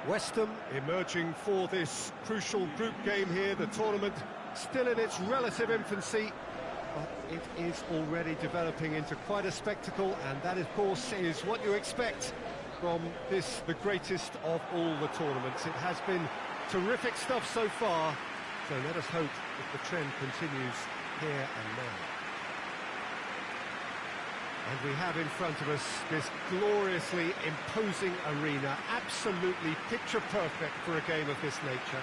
West Ham emerging for this crucial group game here, the tournament still in its relative infancy, but it is already developing into quite a spectacle, and that, of course, is what you expect from this, the greatest of all the tournaments. It has been terrific stuff so far, so let us hope that the trend continues here and now. And we have in front of us this gloriously imposing arena, absolutely picture perfect for a game of this nature.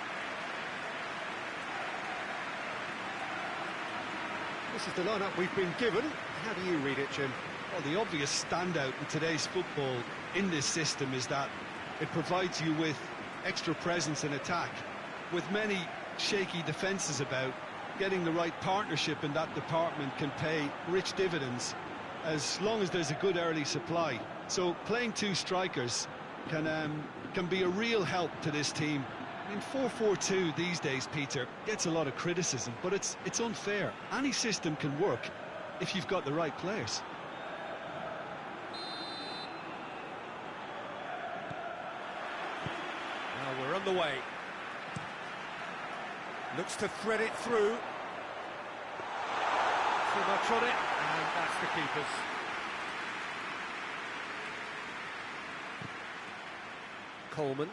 This is the lineup we've been given. How do you read it, Jim? Well, the obvious standout in today's football in this system is that it provides you with extra presence in attack. With many shaky defences about, getting the right partnership in that department can pay rich dividends, as long as there's a good early supply. So playing two strikers can be a real help to this team. I mean, 4-4-2 these days, Peter, gets a lot of criticism, but it's unfair. Any system can work if you've got the right players. Now we're on the way. Looks to thread it through. Too much on it, and that's the keeper's. Coleman.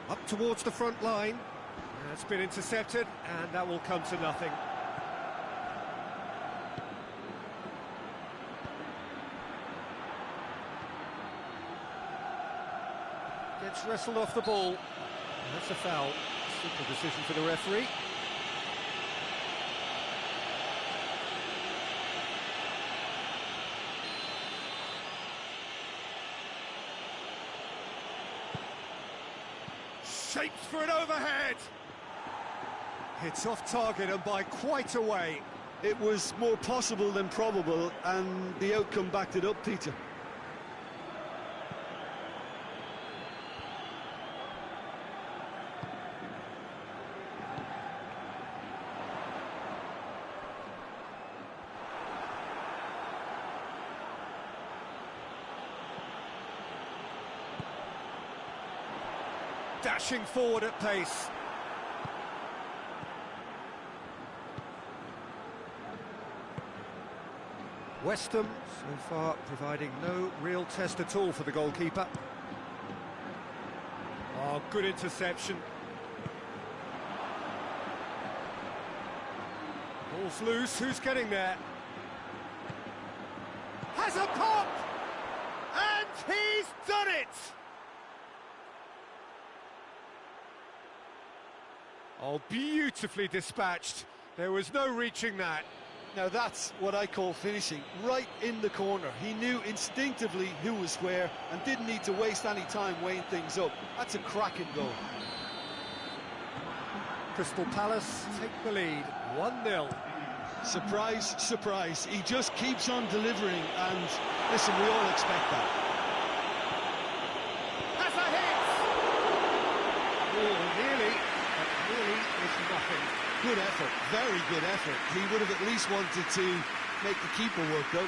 Up towards the front line. That's been intercepted, and that will come to nothing. Gets wrestled off the ball. That's a foul. Simple decision for the referee. Shapes for an overhead. It's off target and by quite a way. It was more possible than probable, and the outcome backed it up, Peter. Dashing forward at pace. West Ham, so far, providing no real test at all for the goalkeeper. Oh, good interception. Ball's loose, who's getting there? Has a pop! And he's done it! Oh, beautifully dispatched. There was no reaching that. Now that's what I call finishing, right in the corner. He knew instinctively who was where and didn't need to waste any time weighing things up. That's a cracking goal. Crystal Palace take the lead, 1-0. Surprise, surprise. He just keeps on delivering, and listen, we all expect that. That's a hit! Oh, nearly. Really is nothing. Good effort, very good effort. He would have at least wanted to make the keeper work, though.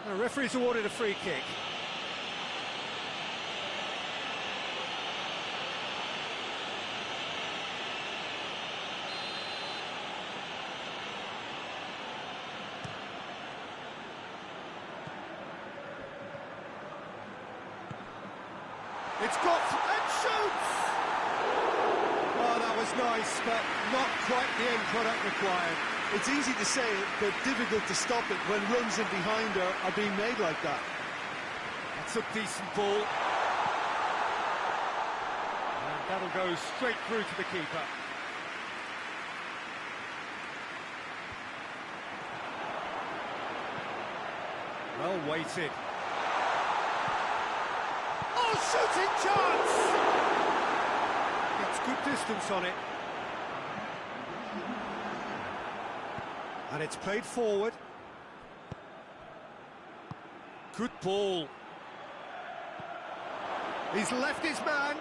The referee's awarded a free kick. It's got and shoots! Oh, that was nice, but not quite the end product required. It's easy to say it, but difficult to stop it when runs in behind are being made like that. That's a decent ball. And that'll go straight through to the keeper. Well weighted. Oh, shooting chance! Gets good distance on it. And it's played forward. Good ball. He's left his man.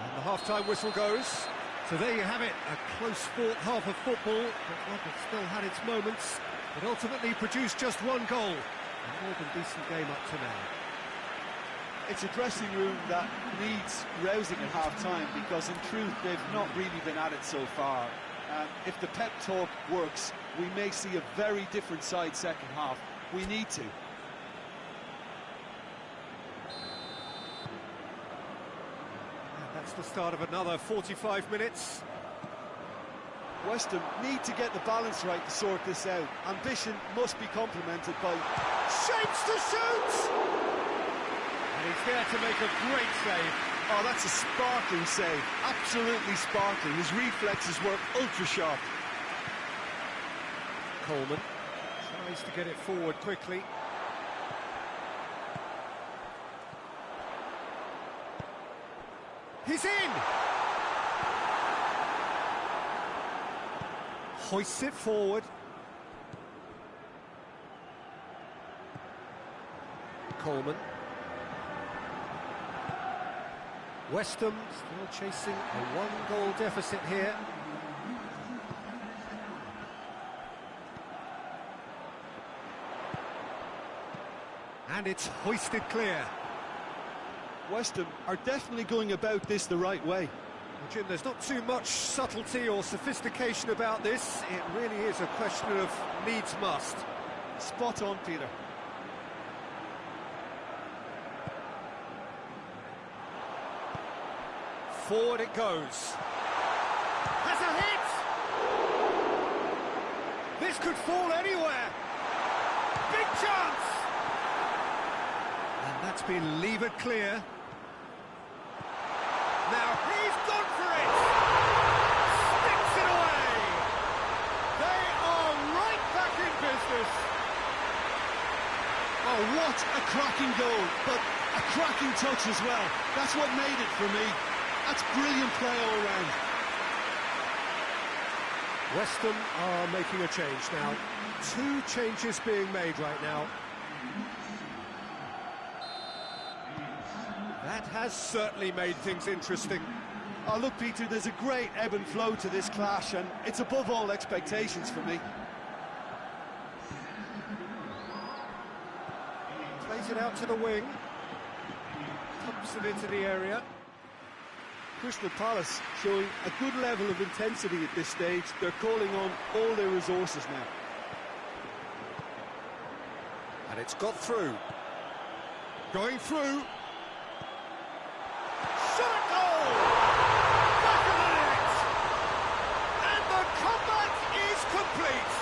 And the half-time whistle goes. So there you have it, a close-fought half of football, but one that still had its moments, but ultimately produced just one goal. A more than decent game up to now. It's a dressing room that needs rousing at half-time, because in truth they've not really been at it so far. If the pep talk works, we may see a very different side second half. We need to. That's the start of another 45 minutes. West Ham need to get the balance right to sort this out. Ambition must be complemented by... Shapes to shoot! And he's there to make a great save. Oh, that's a sparkling save. Absolutely sparkling. His reflexes work ultra-sharp. Coleman tries to get it forward quickly. He's in! Hoists it forward. Coleman. West Ham still chasing a one-goal deficit here. And it's hoisted clear. West Ham are definitely going about this the right way. Well, Jim, there's not too much subtlety or sophistication about this. It really is a question of needs must. Spot on, Peter. Forward it goes. Has a hit! This could fall anywhere. Big chance! And that's been levered clear. Now he's gone for it! Sticks it away! They are right back in business. Oh, what a cracking goal, but a cracking touch as well. That's what made it for me. That's brilliant play all round. West Ham are making a change now. 2 changes being made right now. That has certainly made things interesting. Oh, look, Peter, there's a great ebb and flow to this clash, and it's above all expectations for me. Plays it out to the wing. Pumps it into the area. Crystal Palace showing a good level of intensity at this stage. They're calling on all their resources now. And it's got through. Going through. Shot goal! Back of the net! And the comeback is complete.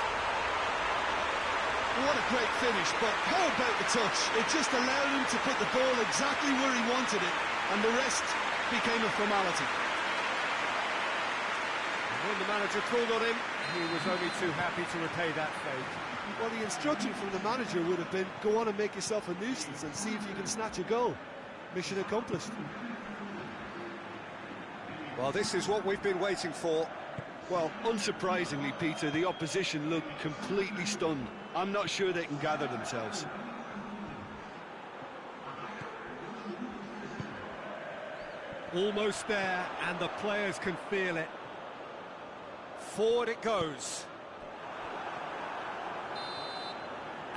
What a great finish, but how about the touch? It just allowed him to put the ball exactly where he wanted it, and the rest became a formality. And when the manager called on him, he was only too happy to repay that fate. Well, the instruction from the manager would have been, go on and make yourself a nuisance and see if you can snatch a goal. Mission accomplished. Well, this is what we've been waiting for. Well, unsurprisingly, Peter, the opposition looked completely stunned. I'm not sure they can gather themselves. Almost there, and the players can feel it. Forward it goes.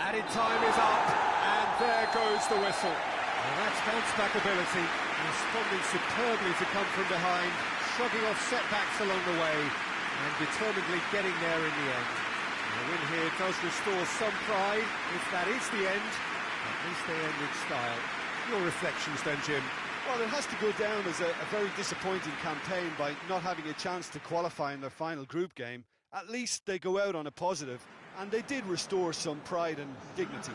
Added time is up, and there goes the whistle. And that's bounce-back ability, responding superbly to come from behind, shrugging off setbacks along the way, and determinedly getting there in the end. And the win here does restore some pride. If that is the end, at least they end in style. Your reflections then, Jim? Well, it has to go down as a very disappointing campaign by not having a chance to qualify in their final group game. At least they go out on a positive, and they did restore some pride and dignity.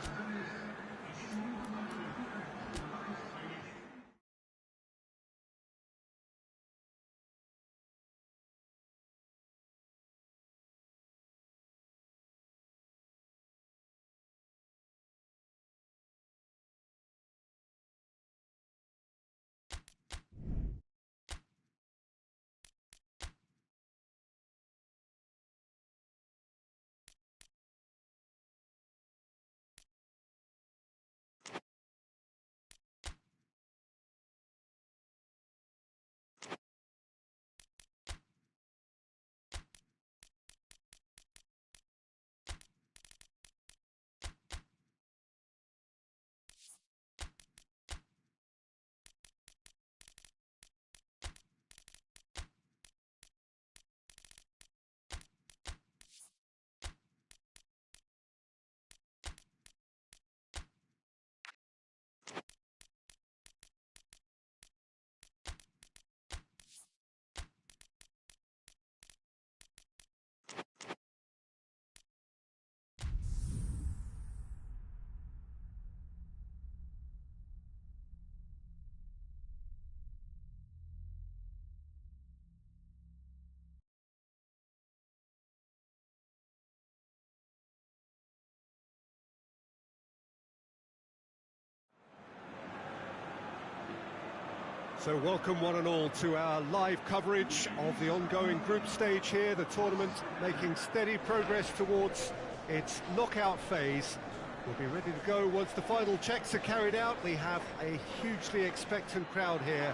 So welcome one and all to our live coverage of the ongoing group stage here, the tournament making steady progress towards its knockout phase. We'll be ready to go once the final checks are carried out. We have a hugely expectant crowd here.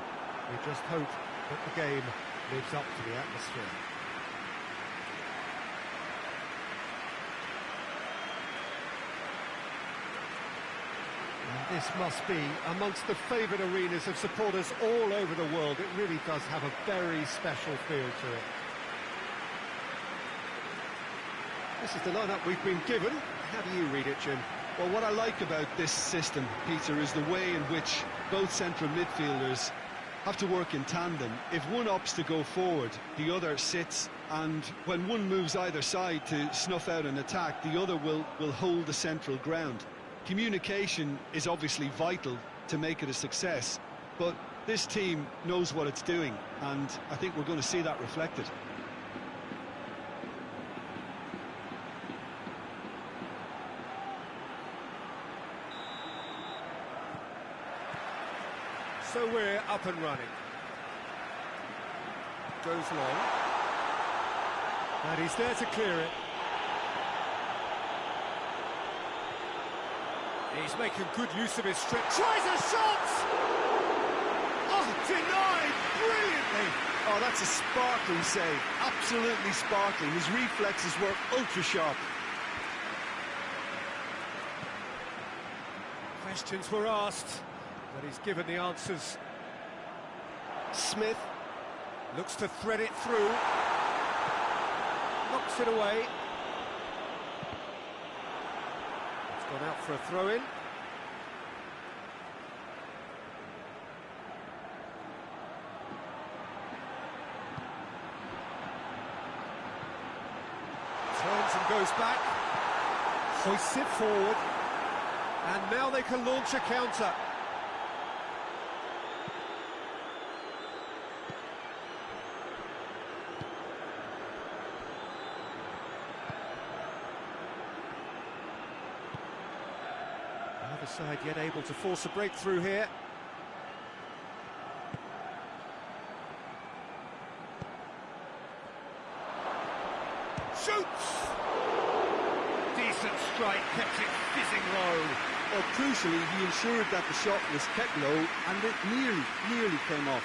We just hope that the game lives up to the atmosphere. This must be amongst the favoured arenas of supporters all over the world. It really does have a very special feel to it. This is the lineup we've been given. How do you read it, Jim? Well, what I like about this system, Peter, is the way in which both central midfielders have to work in tandem. If one opts to go forward, the other sits, and when one moves either side to snuff out an attack, the other will hold the central ground. Communication is obviously vital to make it a success, but this team knows what it's doing, and I think we're going to see that reflected. So we're up and running. Goes long. And he's there to clear it. He's making good use of his strength. Tries a shot! Oh, denied brilliantly! Oh, that's a sparkling save. Absolutely sparkling. His reflexes were ultra-sharp. Questions were asked, but he's given the answers. Smith looks to thread it through. Knocks it away. Gone out for a throw-in. Turns and goes back. Hoists it forward. And now they can launch a counter. Side yet able to force a breakthrough here. Shoots! Decent strike, kept it fizzing low. Well, crucially, he ensured that the shot was kept low, and it nearly came off.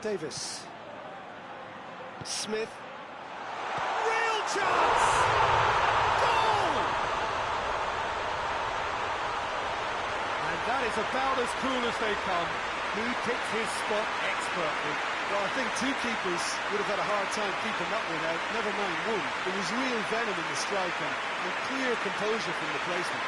Davis. Smith. Real chance! Goal! And that is about as cool as they come. He picked his spot expertly. Well, I think two keepers would have had a hard time keeping that one out, never mind one. There was real venom in the strike and clear composure from the placement.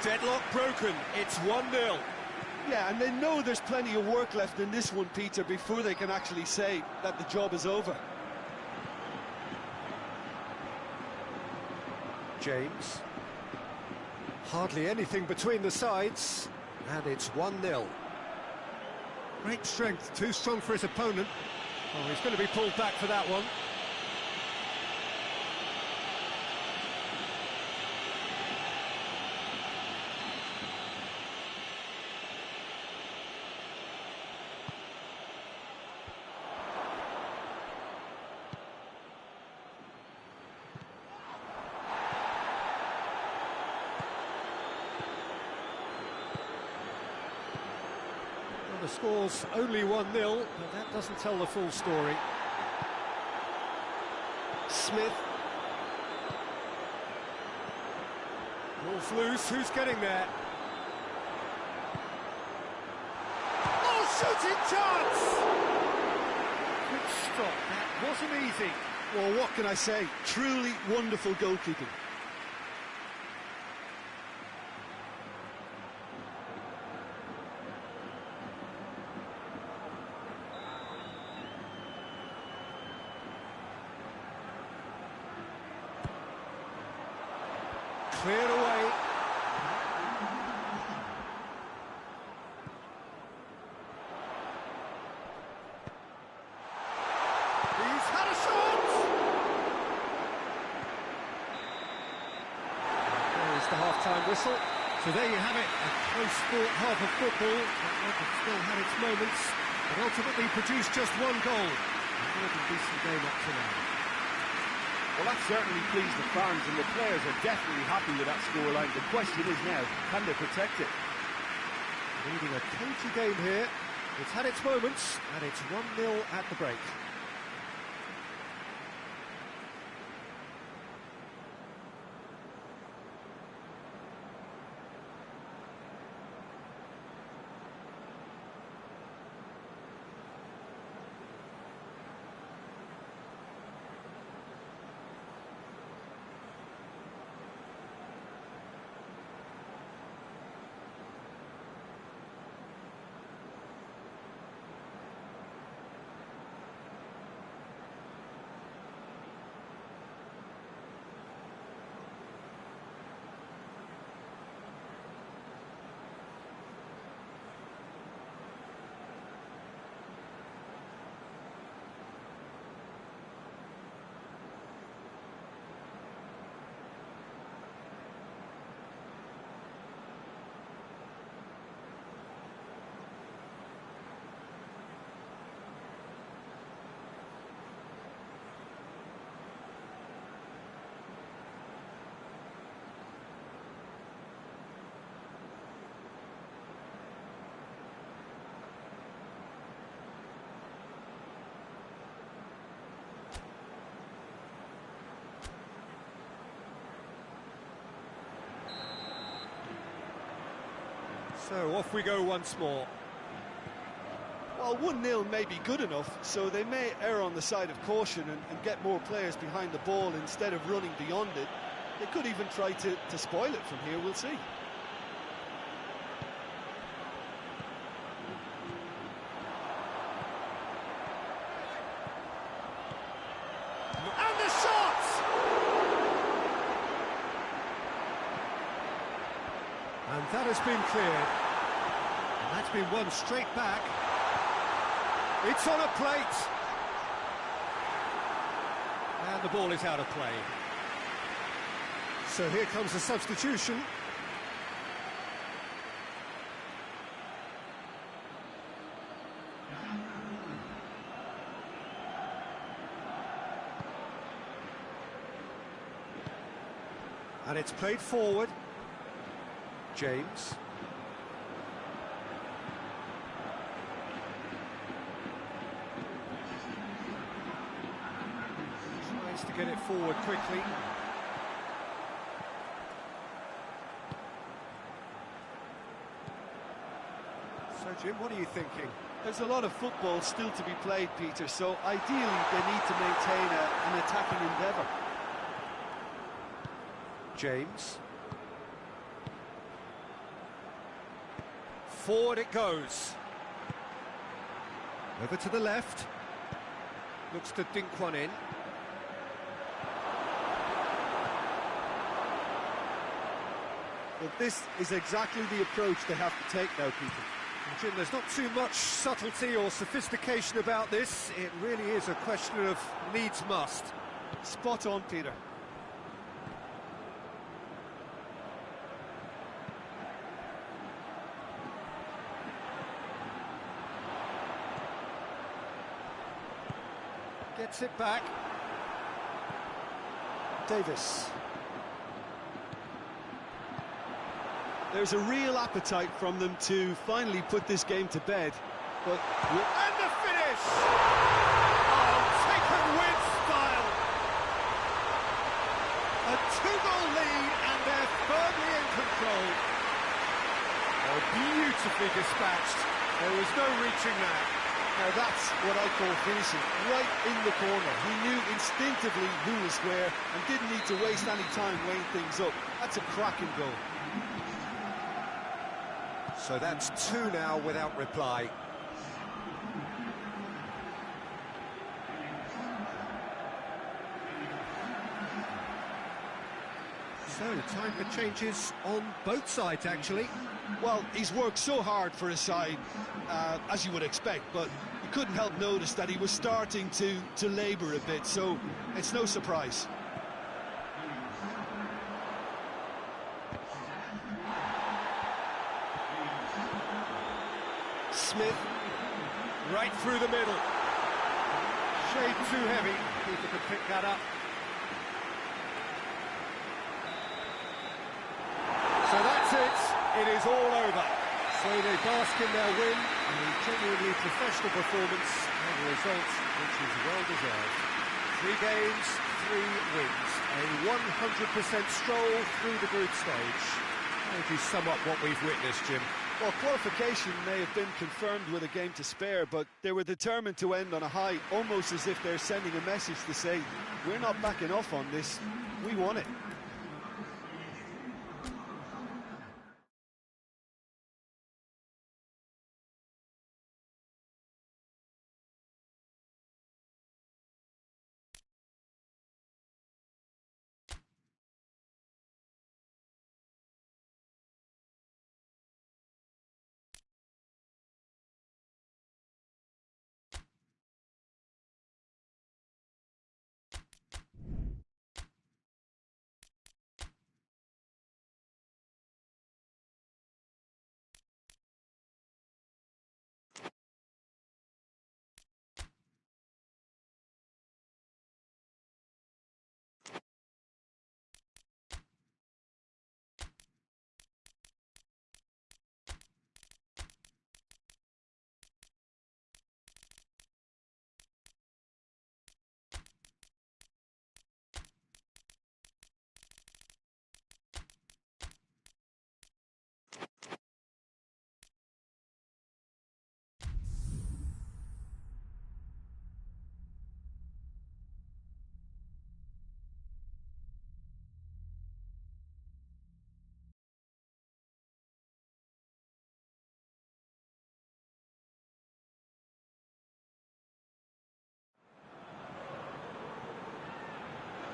Deadlock broken, it's 1-0. Yeah, and they know there's plenty of work left in this one, Peter, before they can actually say that the job is over. James. Hardly anything between the sides, and it's 1-0. Great strength, too strong for his opponent. Oh, he's going to be pulled back for that one. The score's only 1-0, but that doesn't tell the full story. Smith. Ball's loose, who's getting there? Oh, shooting chance! Good stop, that wasn't easy. Well, what can I say? Truly wonderful goalkeeping. cleared away. He's had a shot! There is the half-time whistle. So there you have it, a close-fought half of football that still had its moments, but ultimately produced just one goal. A really decent game up to now. Well, that certainly pleased the fans, and the players are definitely happy with that scoreline. The question is now, can they protect it? Leading a cagey game here. It's had its moments, and it's 1-0 at the break. So off we go once more. Well, 1-0 may be good enough, so they may err on the side of caution and get more players behind the ball instead of running beyond it. They could even try to spoil it from here, we'll see. And the shot! And that has been cleared. And that's been won straight back. It's on a plate. And the ball is out of play. So here comes the substitution. And it's played forward. James. Tries to get it forward quickly. So, Jim, what are you thinking? There's a lot of football still to be played, Peter, so ideally they need to maintain an attacking endeavour. James. Forward it goes. Over to the left. Looks to dink one in. Well, this is exactly the approach they have to take now, Peter. And Jim, there's not too much subtlety or sophistication about this. It really is a question of needs must. Spot on, Peter. Gets it back. Davis. There's a real appetite from them to finally put this game to bed, but... And the finish! Oh, taken with style! A two-goal lead, and they're firmly in control. Oh, beautifully dispatched. There was no reaching that. Now that's what I call finishing, right in the corner. He knew instinctively who was where and didn't need to waste any time weighing things up. That's a cracking goal. So that's two now without reply. So time for changes on both sides, actually. Well, he's worked so hard for his side, as you would expect, but you couldn't help notice that he was starting to labour a bit, so it's no surprise. Smith, right through the middle. Shade too heavy, keeper could pick that up. So that's it, it is all over. So they bask in their win, a genuinely professional performance, and a result which is well deserved. 3 games, 3 wins, a 100% stroll through the group stage. How would you sum up what we've witnessed, Jim? Well, qualification may have been confirmed with a game to spare, but they were determined to end on a high, almost as if they're sending a message to say, we're not backing off on this, we won it.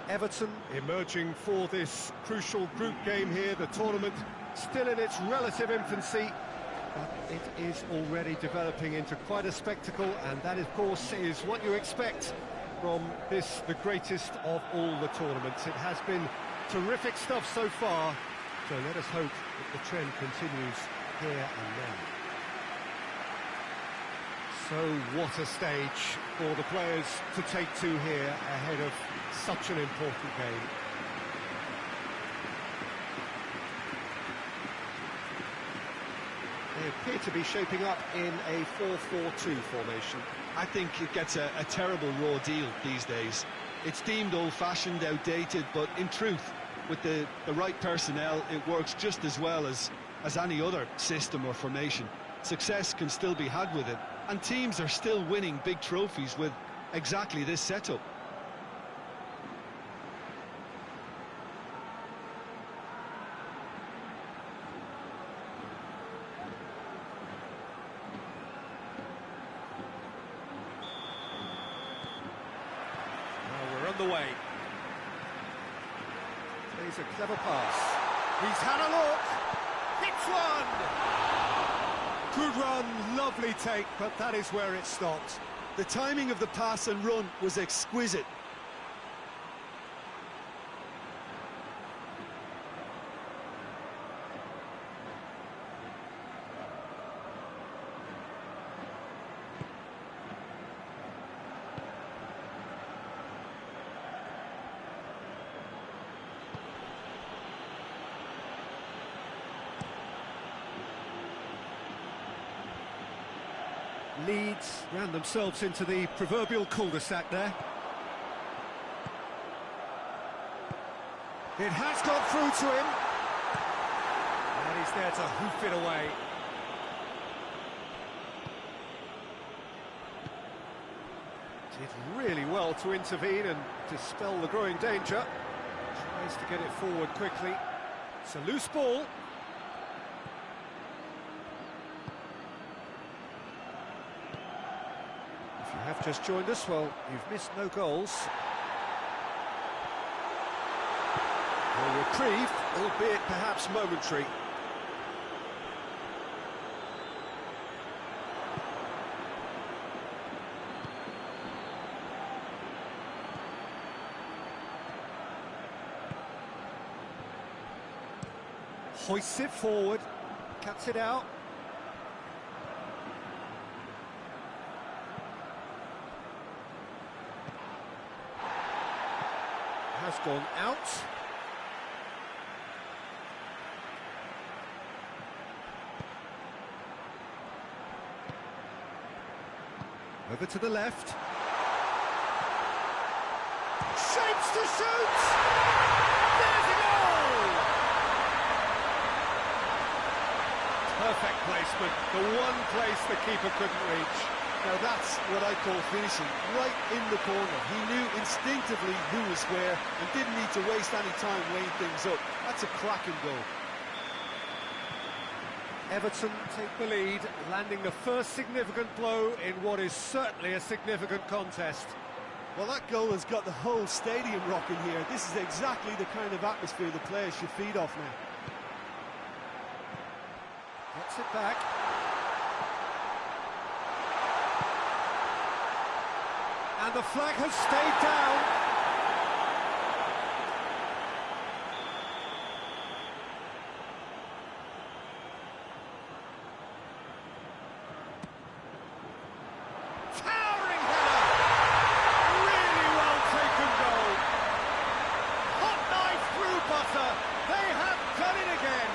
Everton emerging for this crucial group game here, the tournament still in its relative infancy, but it is already developing into quite a spectacle, and that of course is what you expect from this, the greatest of all the tournaments. It has been terrific stuff so far, so let us hope that the trend continues here and now. So what a stage for the players to take to here ahead of such an important game. They appear to be shaping up in a 4-4-2 formation. I think it gets a terrible raw deal these days. It's deemed old-fashioned, outdated, but in truth, with the right personnel, it works just as well as any other system or formation. Success can still be had with it, and teams are still winning big trophies with exactly this setup. Well, we're on the way. He's a clever pass. He's had a look. Hits one! Good run, lovely take, but that is where it stopped. The timing of the pass and run was exquisite. Leeds ran themselves into the proverbial cul-de-sac there. It has got through to him. And he's there to hoof it away. Did really well to intervene and dispel the growing danger. Tries to get it forward quickly. It's a loose ball. If you have just joined us, well, you've missed no goals. A reprieve, albeit perhaps momentary. Hoists it forward, cuts it out. Has gone out. Over to the left. Shapes to shoot! There's a goal! Perfect placement, the one place the keeper couldn't reach. Now that's what I call finishing, right in the corner. He knew instinctively who was where and didn't need to waste any time weighing things up. That's a cracking goal. Everton take the lead, landing the first significant blow in what is certainly a significant contest. Well, that goal has got the whole stadium rocking here. This is exactly the kind of atmosphere the players should feed off now. Gets it back. And the flag has stayed down. Towering header! Really well taken goal. Hot knife through butter. They have done it again.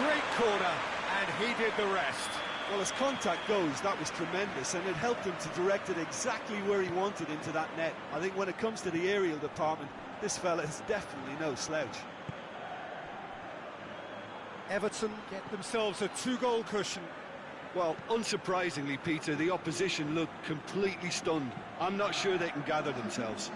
Great corner, and he did the rest. Well, as contact goes, that was tremendous, and it helped him to direct it exactly where he wanted into that net. I think when it comes to the aerial department, this fella is definitely no slouch. Everton get themselves a 2-goal cushion. Well, unsurprisingly, Peter, the opposition looked completely stunned. I'm not sure they can gather themselves.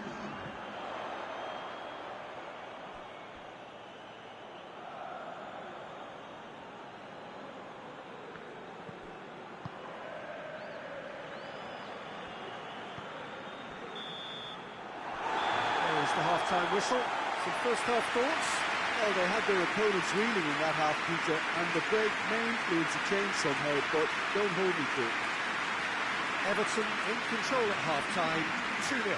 There's the half-time whistle. Some first-half thoughts? Well, they had their opponents reeling in that half, Peter, and the break may influence a change somehow, but don't hold me to it. Everton in control at half-time, 2-0.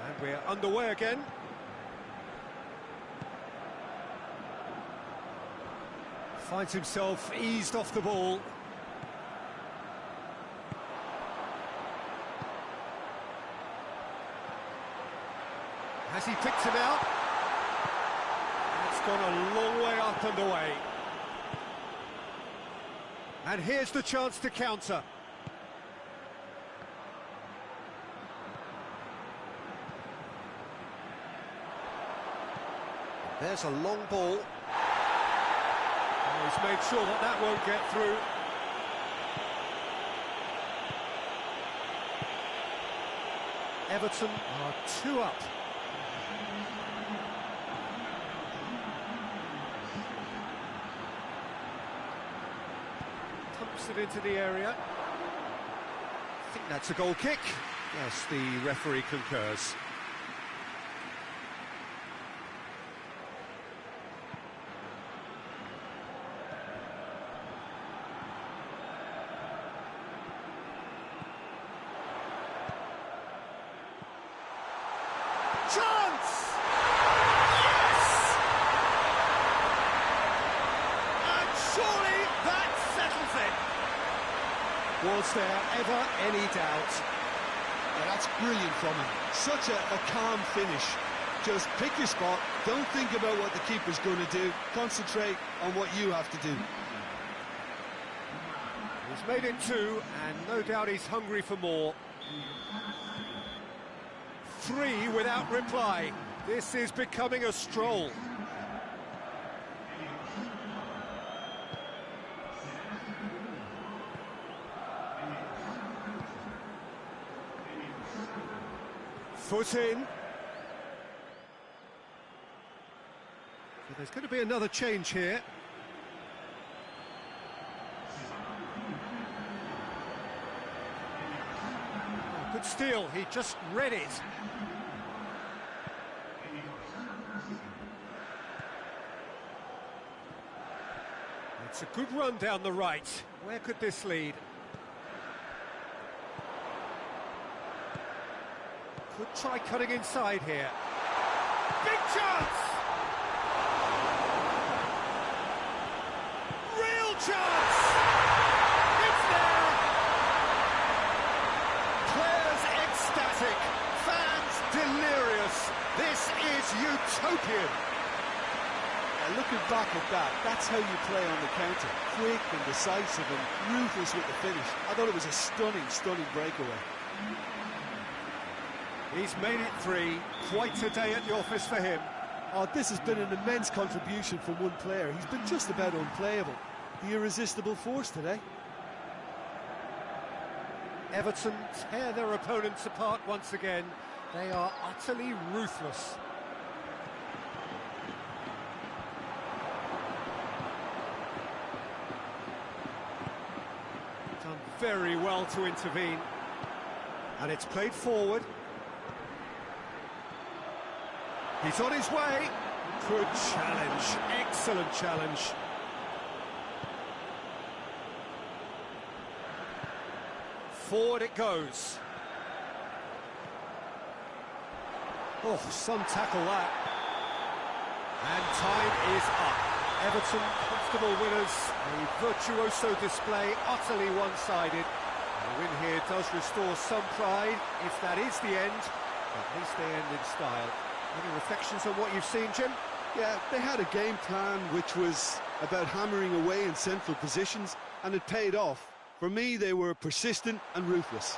And we're underway again. Finds himself eased off the ball. Has he picked him out? It's gone a long way up and away. And here's the chance to counter. There's a long ball. Oh, he's made sure that that won't get through. Everton are 2 up. Pumps it into the area. I think that's a goal kick. Yes, the referee concurs. Chance! Yes! And surely that settles it. Was there ever any doubt? Yeah, that's brilliant from him. Such a calm finish. Just pick your spot, don't think about what the keeper's going to do, concentrate on what you have to do. He's made it 2, and no doubt he's hungry for more. 3 without reply. This is becoming a stroll. Foot in. But there's going to be another change here. Oh, good steal, he just read it. It's a good run down the right. Where could this lead? Could try cutting inside here. Big chance! Real chance! It's there! Players ecstatic, fans delirious. This is utopian. Looking back at that, that's how you play on the counter. Quick and decisive and ruthless with the finish. I thought it was a stunning, stunning breakaway. He's made it 3. Quite a day at the office for him. Oh, this has been an immense contribution from one player. He's been just about unplayable. The irresistible force today. Everton tear their opponents apart once again. They are utterly ruthless. Done very well to intervene. And it's played forward. He's on his way. Good challenge. Excellent challenge. Forward it goes. Oh, some tackle that. And time is up. Everton comfortable winners. A virtuoso display, utterly one-sided. The win here does restore some pride. If that is the end, at least they end in style. Any reflections on what you've seen, Jim? Yeah, they had a game plan which was about hammering away in central positions, and it paid off. For me, they were persistent and ruthless.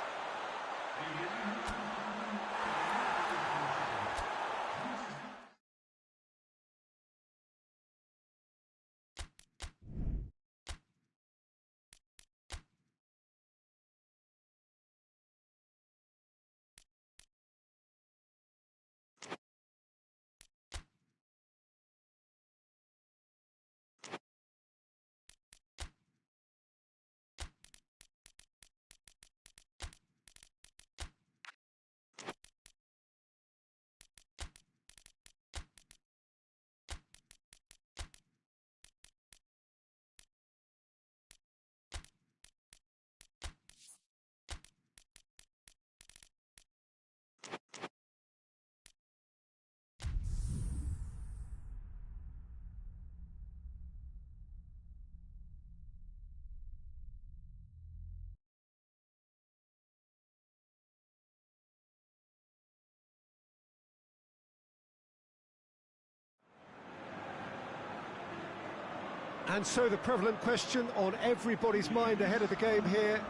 And so the prevalent question on everybody's mind ahead of the game here,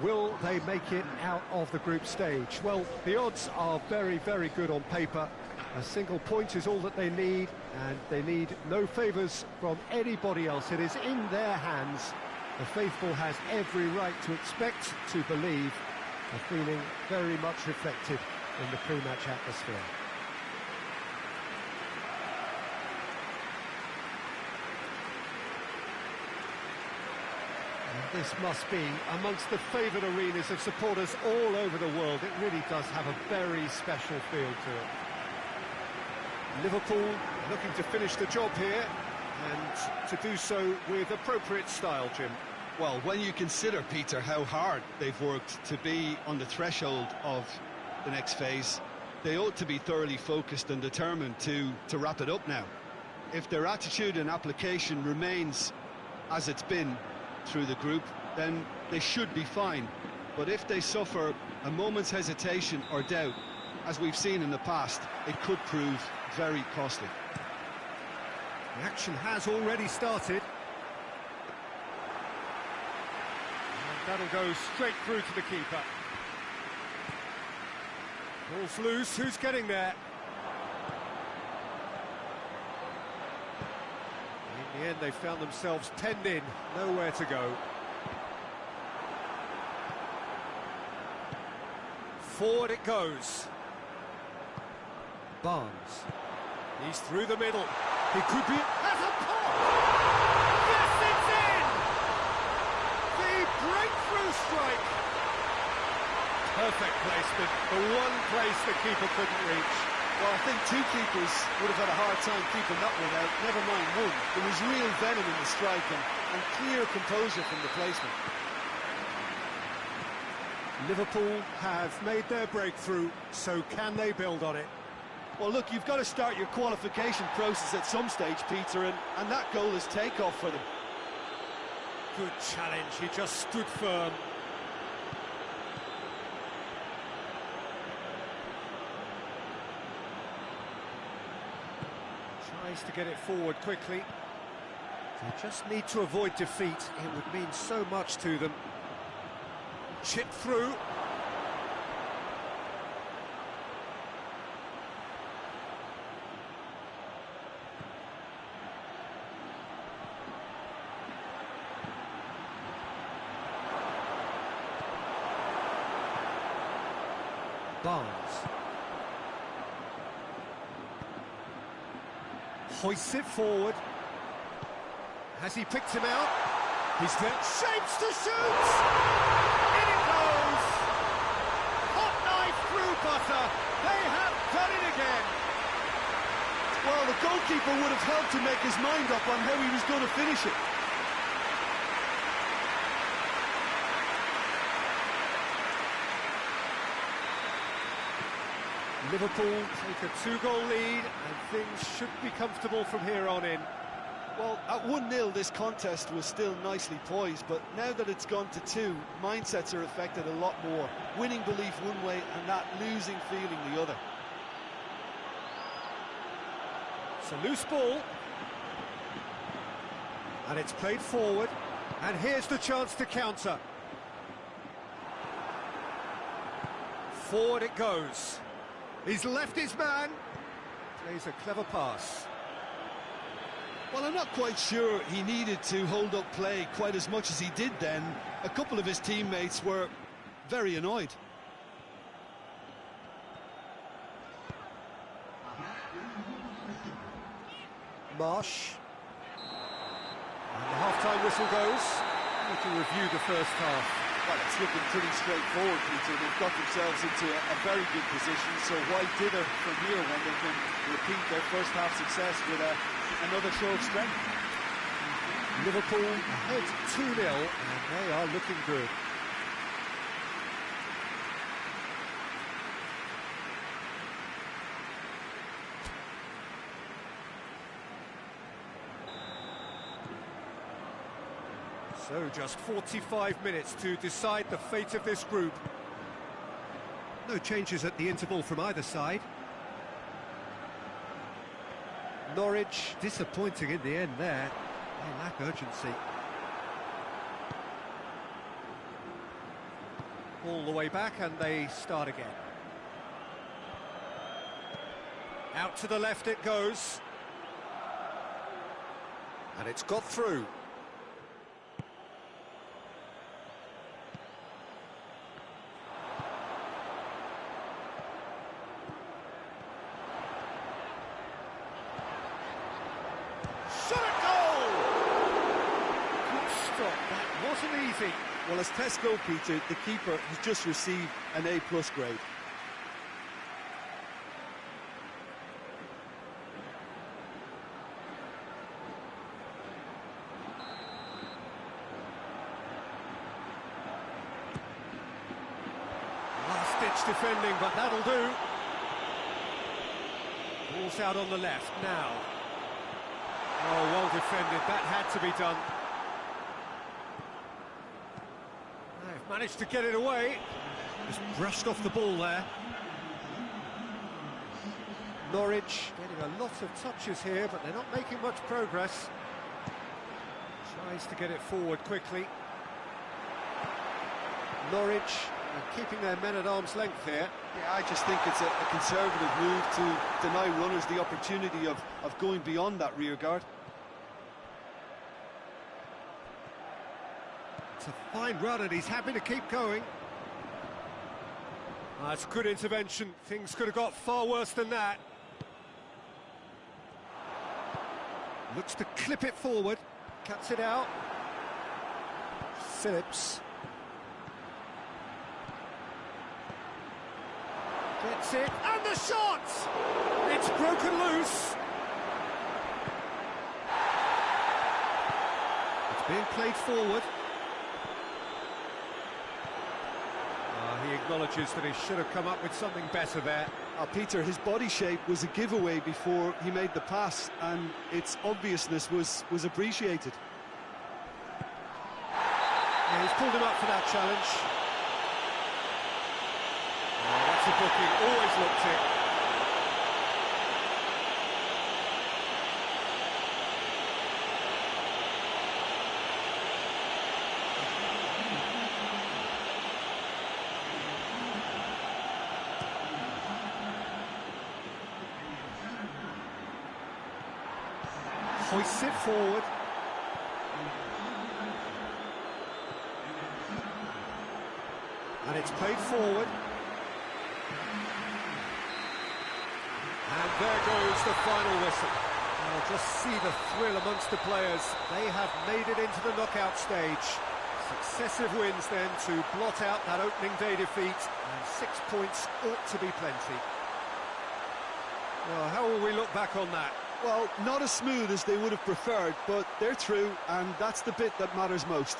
will they make it out of the group stage? Well, the odds are very, very good on paper. A single point is all that they need, and they need no favours from anybody else. It is in their hands. The faithful has every right to expect, to believe, a feeling very much reflected in the pre-match atmosphere. This must be amongst the favoured arenas of supporters all over the world. It really does have a very special feel to it. Liverpool looking to finish the job here, and to do so with appropriate style, Jim. Well, when you consider, Peter, how hard they've worked to be on the threshold of the next phase, they ought to be thoroughly focused and determined to wrap it up now. If their attitude and application remains as it's been through the group, then they should be fine. But if they suffer a moment's hesitation or doubt, as we've seen in the past, it could prove very costly. The action has already started. And that'll go straight through to the keeper. Ball's loose, who's getting there? In the end, they found themselves penned in, nowhere to go. Forward it goes. Barnes. He's through the middle. He could be... Has a pop! Yes, it's in! The breakthrough strike! Perfect placement, the one place the keeper couldn't reach. Well, I think two keepers would have had a hard time keeping that one out, never mind one. There was real venom in the strike and clear composure from the placement. Liverpool have made their breakthrough, so can they build on it? Well, look, you've got to start your qualification process at some stage, Peter, and that goal is takeoff for them. Good challenge, he just stood firm. Tries to get it forward quickly. They just need to avoid defeat, it would mean so much to them. Chip through. Barnes. Hoists it forward. Has he picked him out? He's there. Shapes to shoot! In it goes! Hot knife through butter. They have done it again. Well, the goalkeeper would have helped to make his mind up on how he was going to finish it. Liverpool take a 2-goal lead and things should be comfortable from here on in. Well, at 1-0 this contest was still nicely poised, but now that it's gone to 2, mindsets are affected a lot more. Winning belief one way and that losing feeling the other. It's a loose ball. And it's played forward. And here's the chance to counter. Forward it goes. He's left his man. Plays a clever pass. Well, I'm not quite sure he needed to hold up play quite as much as he did then. A couple of his teammates were very annoyed. Marsh. And the half-time whistle goes. We can review the first half. Well, it's looking pretty straightforward, Peter. They've got themselves into a very good position, so why dither from here when they can repeat their first half success with another show of strength? Liverpool ahead 2-0, and they are looking good. So just 45 minutes to decide the fate of this group. No changes at the interval from either side. Norwich disappointing in the end there. They lack urgency. All the way back and they start again. Out to the left it goes. And it's got through. Wasn't easy. Well, as tests go, Peter, the keeper has just received an A+ grade. Last-ditch defending, but that'll do. Ball's out on the left now. Oh, well defended. That had to be done. They've managed to get it away. Just brushed off the ball there. Norwich getting a lot of touches here, but they're not making much progress. Tries to get it forward quickly. Norwich are keeping their men at arm's length here. Yeah, I just think it's a conservative move to deny runners the opportunity of going beyond that rear guard. It's a fine run and he's happy to keep going. That's a good intervention. Things could have got far worse than that. Looks to clip it forward. Cuts it out. Phillips. Gets it. And the shot! It's broken loose. It's being played forward. He acknowledges that he should have come up with something better there. Peter, his body shape was a giveaway before he made the pass, and its obviousness was appreciated. Yeah, he's pulled him up for that challenge. Oh, that's a booking, always looked it. Hoists it forward. And it's played forward. And there goes the final whistle. Now just see the thrill amongst the players. They have made it into the knockout stage. Successive wins then to blot out that opening day defeat, and 6 points ought to be plenty. Well, how will we look back on that? Well, not as smooth as they would have preferred, but they're through, and that's the bit that matters most.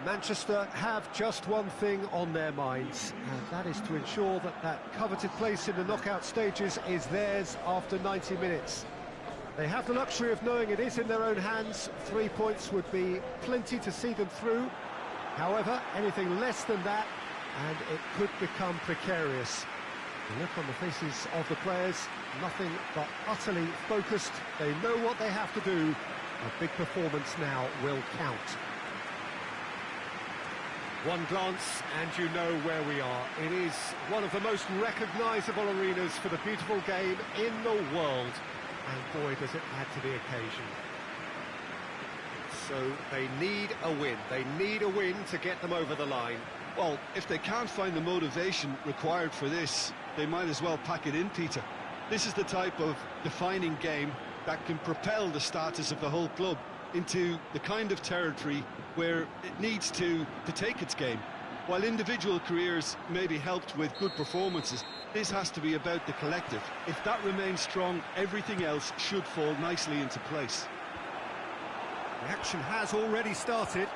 Manchester have just one thing on their minds, and that is to ensure that that coveted place in the knockout stages is theirs after 90 minutes. They have the luxury of knowing it is in their own hands. 3 points would be plenty to see them through. However, anything less than that, and it could become precarious. The look on the faces of the players, nothing but utterly focused. They know what they have to do. A big performance now will count. One glance and you know where we are. It is one of the most recognisable arenas for the beautiful game in the world. And boy, does it add to the occasion. So they need a win. They need a win to get them over the line. Well, if they can't find the motivation required for this, they might as well pack it in, Peter. This is the type of defining game that can propel the status of the whole club into the kind of territory where it needs to take its game. While individual careers may be helped with good performances, this has to be about the collective. If that remains strong, everything else should fall nicely into place. The action has already started.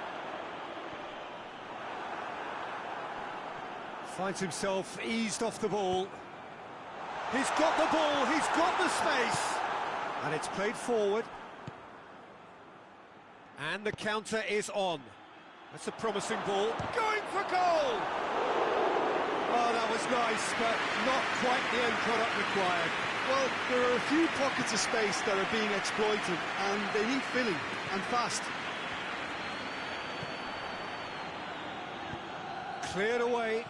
Finds himself eased off the ball. He's got the ball, he's got the space. And it's played forward. And the counter is on. That's a promising ball. Going for goal! Oh, that was nice, but not quite the end product required. Well, there are a few pockets of space that are being exploited, and they need filling, and fast. Cleared away.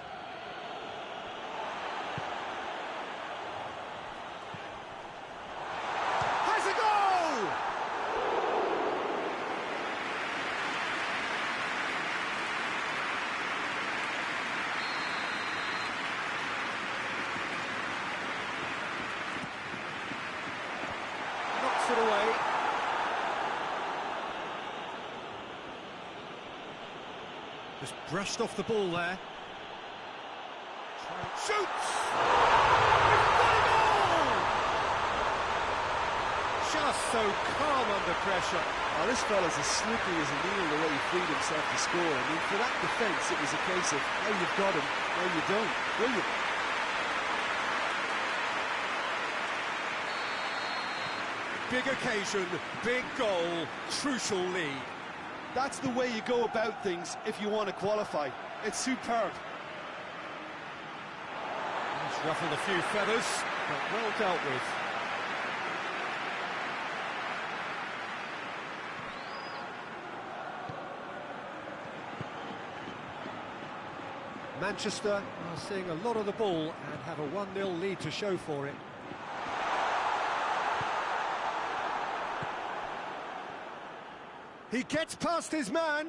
Has a goal! Knocks it away. Just brushed off the ball there. Shoots! He's got it all! Just so calm under pressure. Oh, this fella's as slippery as a needle the way he freed himself to score. I mean, for that defence, it was a case of, now you've got him, now you don't. Brilliant. Big occasion, big goal, crucial lead. That's the way you go about things if you want to qualify. It's superb. He's ruffled a few feathers, but well dealt with. Manchester are seeing a lot of the ball and have a 1-0 lead to show for it. He gets past his man.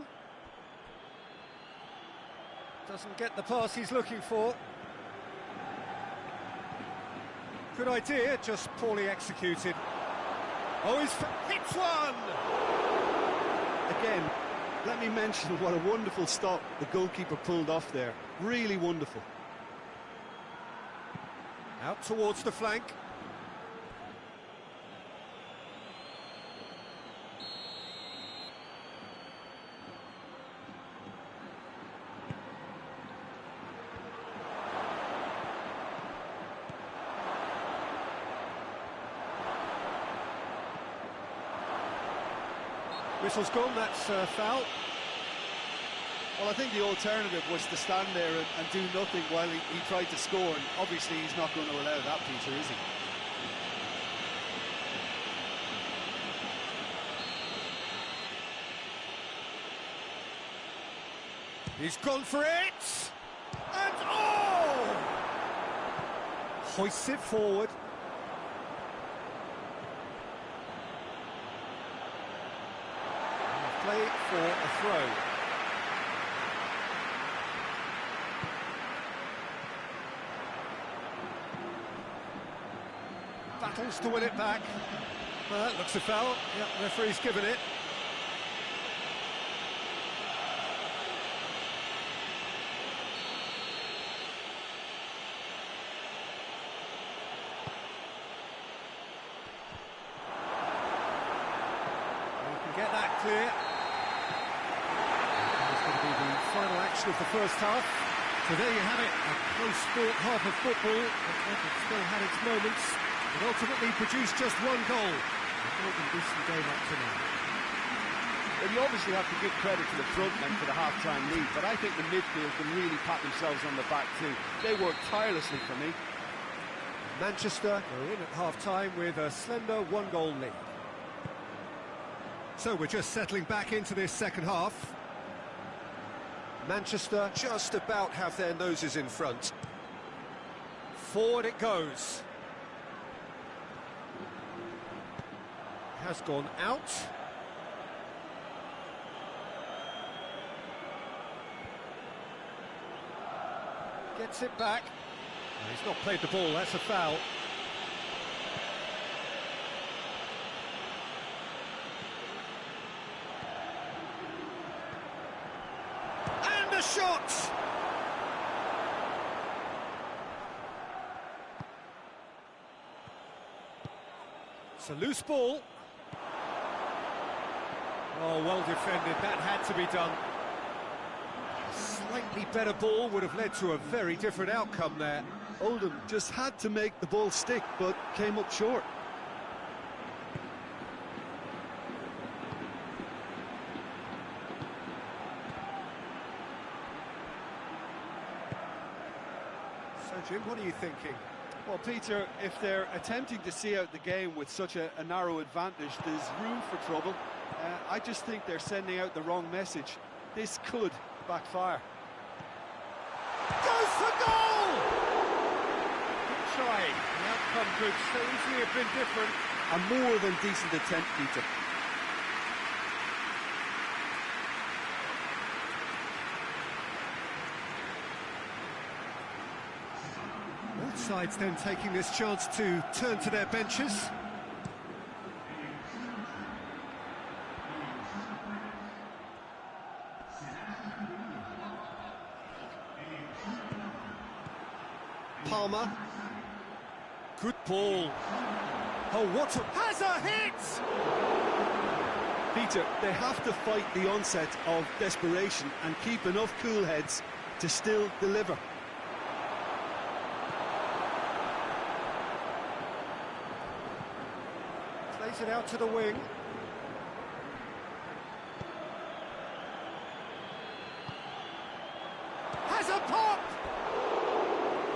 Doesn't get the pass he's looking for. Good idea, just poorly executed. Oh, he's hits one! Again, let me mention what a wonderful stop the goalkeeper pulled off there. Really wonderful. Out towards the flank. Whistle's gone, that's foul. Well, I think the alternative was to stand there and do nothing while he tried to score, and obviously he's not going to allow that, Peter, is he? He's gone for it! And oh! Hoists it forward. Play for a throw. Battles to win it back. Well, that looks a foul. Yep, referee's given it. Get that clear. That's going to be the final action of the first half. So there you have it, a close-fought half of football. It still had its moments, but ultimately produced just one goal. A more than decent game up to now. Well, you obviously have to give credit to the front men for the half-time lead, but I think the midfield can really pat themselves on the back too. They worked tirelessly for me. Manchester are in at half-time with a slender one-goal lead. So we're just settling back into this second half. Manchester just about have their noses in front. Forward it goes. Has gone out. Gets it back. No, he's not played the ball, that's a foul. A shot! It's a loose ball. Oh, well defended, that had to be done. A slightly better ball would have led to a very different outcome there. Oldham just had to make the ball stick, but came up short. Jim, what are you thinking? Well, Peter, if they're attempting to see out the game with such a narrow advantage, there's room for trouble. I just think they're sending out the wrong message. This could backfire. Goes for goal! Good try. The outcome could so easily have been different. A more than decent attempt, Peter. Both sides then taking this chance to turn to their benches. Palmer. Good ball. Oh, what a... has a hit! Peter, they have to fight the onset of desperation and keep enough cool heads to still deliver. Plays it out to the wing. Has a pop!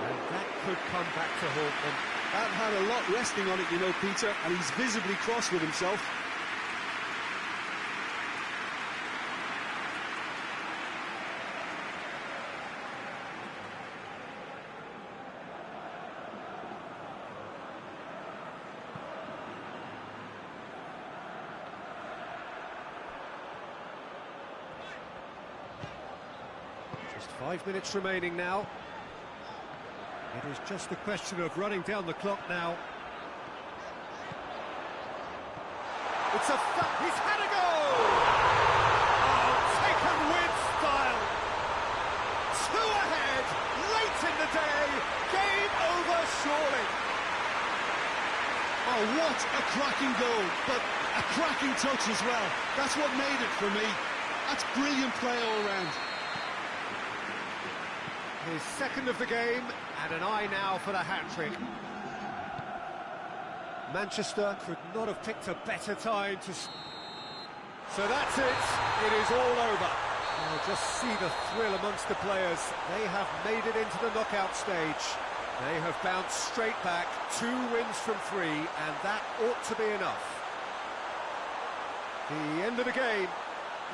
And that could come back to haunt them. That had a lot resting on it, you know, Peter, and he's visibly cross with himself. Just 5 minutes remaining now. It is just a question of running down the clock now. It's a he's had a goal! Oh, taken with style. 2 ahead, late in the day. Game over, surely. Oh, what a cracking goal, but a cracking touch as well. That's what made it for me. That's brilliant play all round. His second of the game, and an eye now for the hat-trick. Manchester could not have picked a better time to... So that's it. It is all over. Oh, just see the thrill amongst the players. They have made it into the knockout stage. They have bounced straight back, 2 wins from 3, and that ought to be enough. The end of the game.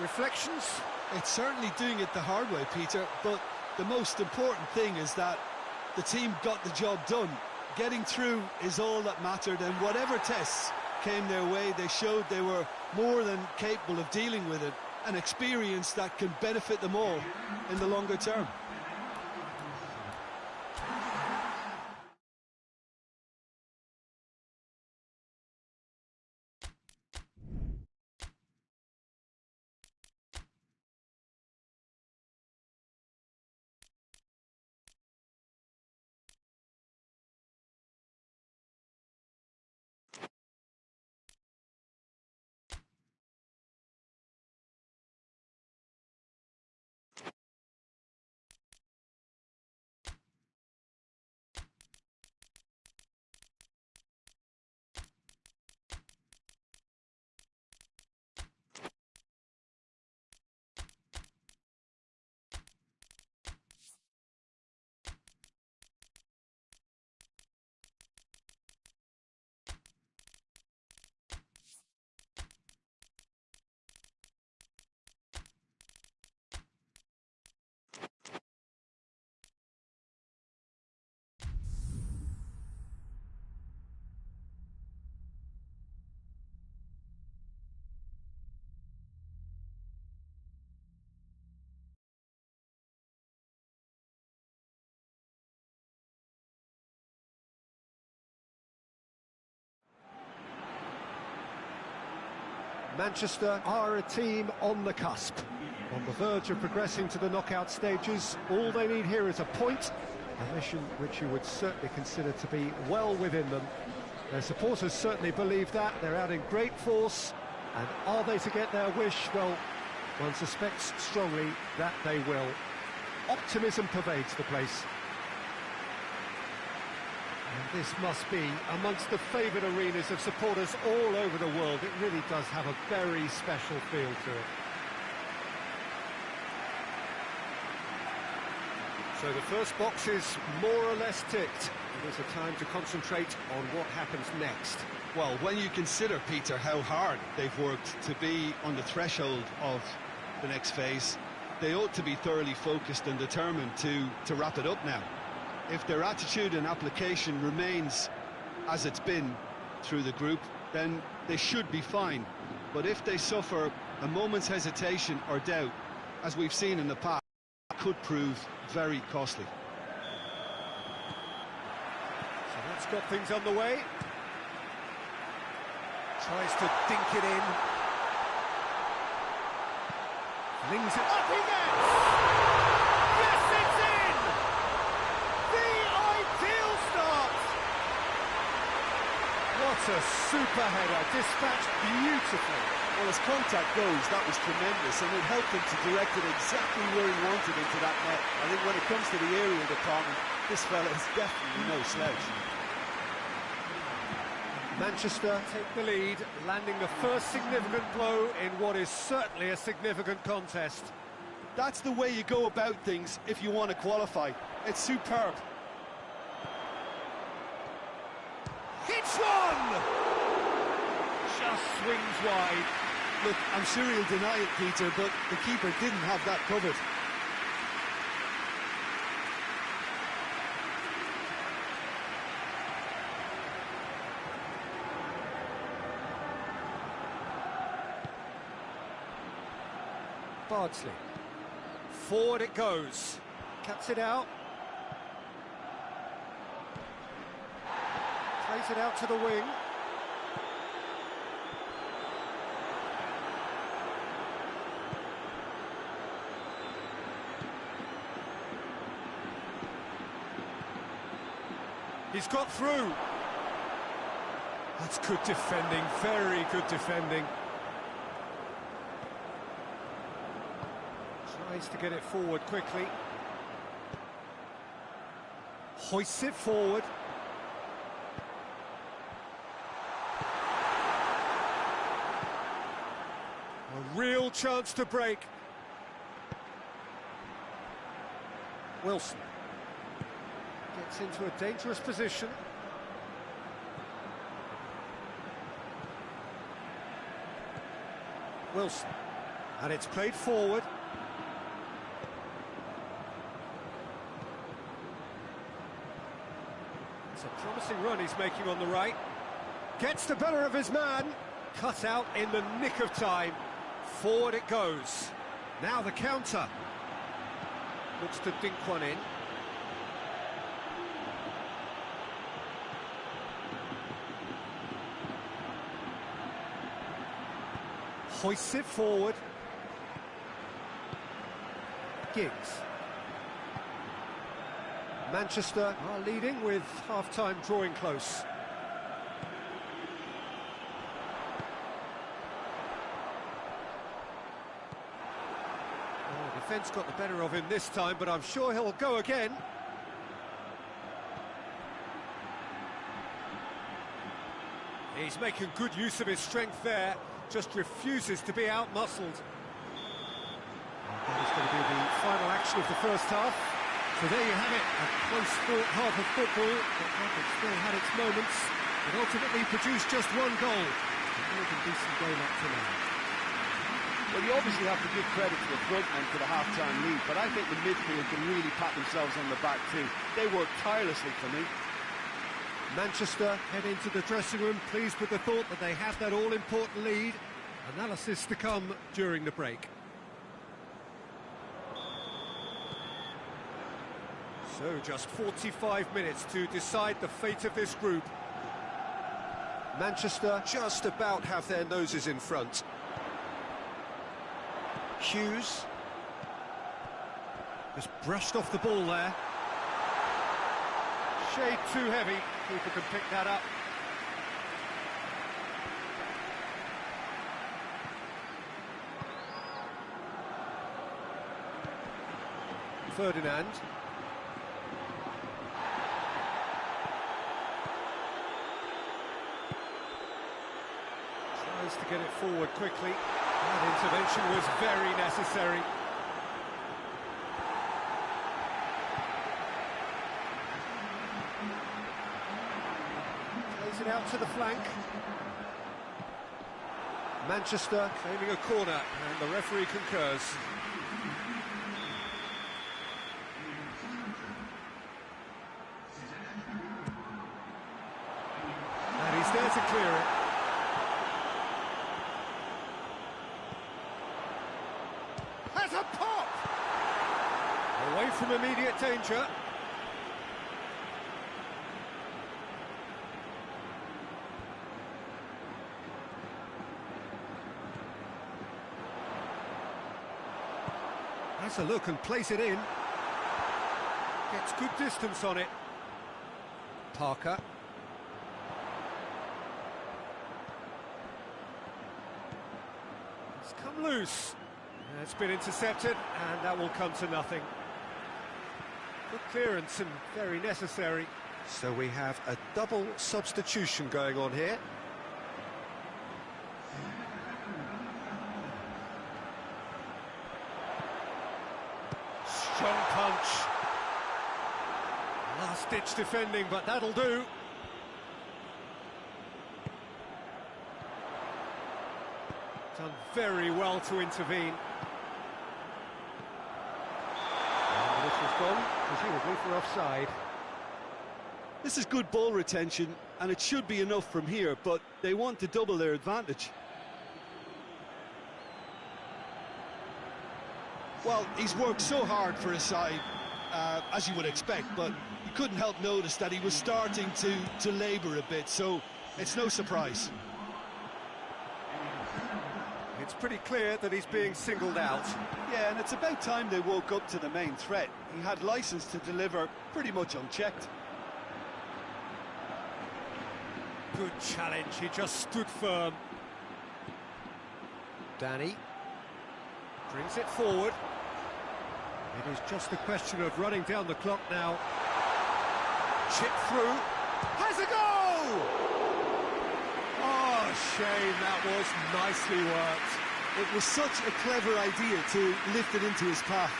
Reflections? It's certainly doing it the hard way, Peter, but the most important thing is that the team got the job done. Getting through is all that mattered, and whatever tests came their way, they showed they were more than capable of dealing with it. An experience that can benefit them all in the longer term. Manchester are a team on the cusp, on the verge of progressing to the knockout stages. All they need here is a point, a mission which you would certainly consider to be well within them. Their supporters certainly believe that. They're out in great force, and are they to get their wish? Well, one suspects strongly that they will. Optimism pervades the place. And this must be amongst the favoured arenas of supporters all over the world. It really does have a very special feel to it. So the first box is more or less ticked. It is a time to concentrate on what happens next. Well, when you consider, Peter, how hard they've worked to be on the threshold of the next phase, they ought to be thoroughly focused and determined to wrap it up now. If their attitude and application remains as it's been through the group, then they should be fine. But if they suffer a moment's hesitation or doubt, as we've seen in the past, it could prove very costly. So that's got things underway. Tries to dink it in. Flings it up, he gets! Yes, it's in! The ideal start! What a super header, dispatched beautifully. Well, as contact goes, that was tremendous, and it helped him to direct it exactly where he wanted into that net. I think when it comes to the aerial department, this fella is definitely no slouch. Manchester take the lead, landing the first significant blow in what is certainly a significant contest. That's the way you go about things if you want to qualify. It's superb. Hits one! Just swings wide. Look, I'm sure he'll deny it, Peter, but the keeper didn't have that covered. Bardsley. Forward it goes. Cuts it out. Plays it out to the wing. He's got through. That's good defending, very good defending. Tries to get it forward quickly. Hoists it forward. A real chance to break. Wilson gets into a dangerous position. Wilson, and it's played forward. It's a promising run he's making on the right. Gets the better of his man. Cut out in the nick of time. Forward it goes. Now the counter. Looks to dink one in. Hoists it forward. Giggs. Manchester are leading with half-time drawing close. Oh, defence got the better of him this time, but I'm sure he'll go again. He's making good use of his strength there, just refuses to be out-muscled. That is going to be the final action of the first half. So there you have it, a close-fought half of football, but one that still had its moments. It ultimately produced just one goal. A more than decent game up to now. Well, you obviously have to give credit to the front men for the half-time lead, but I think the midfield can really pat themselves on the back too. They worked tirelessly for me. Manchester head into the dressing room, pleased with the thought that they have that all-important lead. Analysis to come during the break. So just 45 minutes to decide the fate of this group. Manchester just about have their noses in front. Hughes just brushed off the ball there. Shade too heavy, keeper can pick that up. Ferdinand. Tries to get it forward quickly. That intervention was very necessary. to the flank. Manchester claiming a corner, and the referee concurs. And he's there to clear it. Has a pop! Away from immediate danger. Has a look and plays it in. Gets good distance on it. Parker. It's come loose. It's been intercepted, and that will come to nothing. Good clearance and very necessary. So we have a double substitution going on here. Strong punch. Last-ditch defending, but that'll do. Done very well to intervene. And this was gone, presumably for offside. This is good ball retention, and it should be enough from here, but they want to double their advantage. Well, he's worked so hard for his side, as you would expect, but you couldn't help notice that he was starting to labour a bit, so it's no surprise. It's pretty clear that he's being singled out. Yeah, and it's about time they woke up to the main threat. He had licence to deliver pretty much unchecked. Good challenge, he just stood firm. Danny brings it forward. It is just a question of running down the clock now. Chip through. Has a goal! Oh, shame, that was nicely worked. It was such a clever idea to lift it into his path.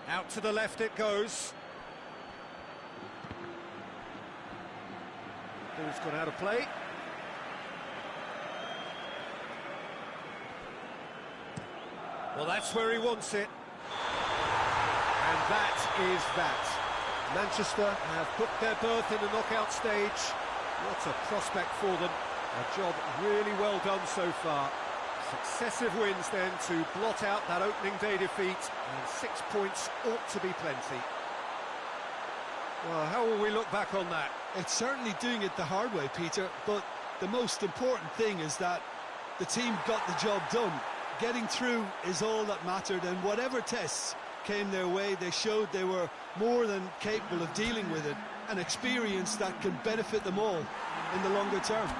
Out to the left it goes. Who's gone out of play? Well, that's where he wants it. And that is that. Manchester have booked their berth in the knockout stage. What a prospect for them. A job really well done so far. Successive wins then to blot out that opening day defeat, and 6 points ought to be plenty. Well, how will we look back on that? It's certainly doing it the hard way, Peter, but the most important thing is that the team got the job done. Getting through is all that mattered, and whatever tests came their way, they showed they were more than capable of dealing with it, an experience that can benefit them all in the longer term.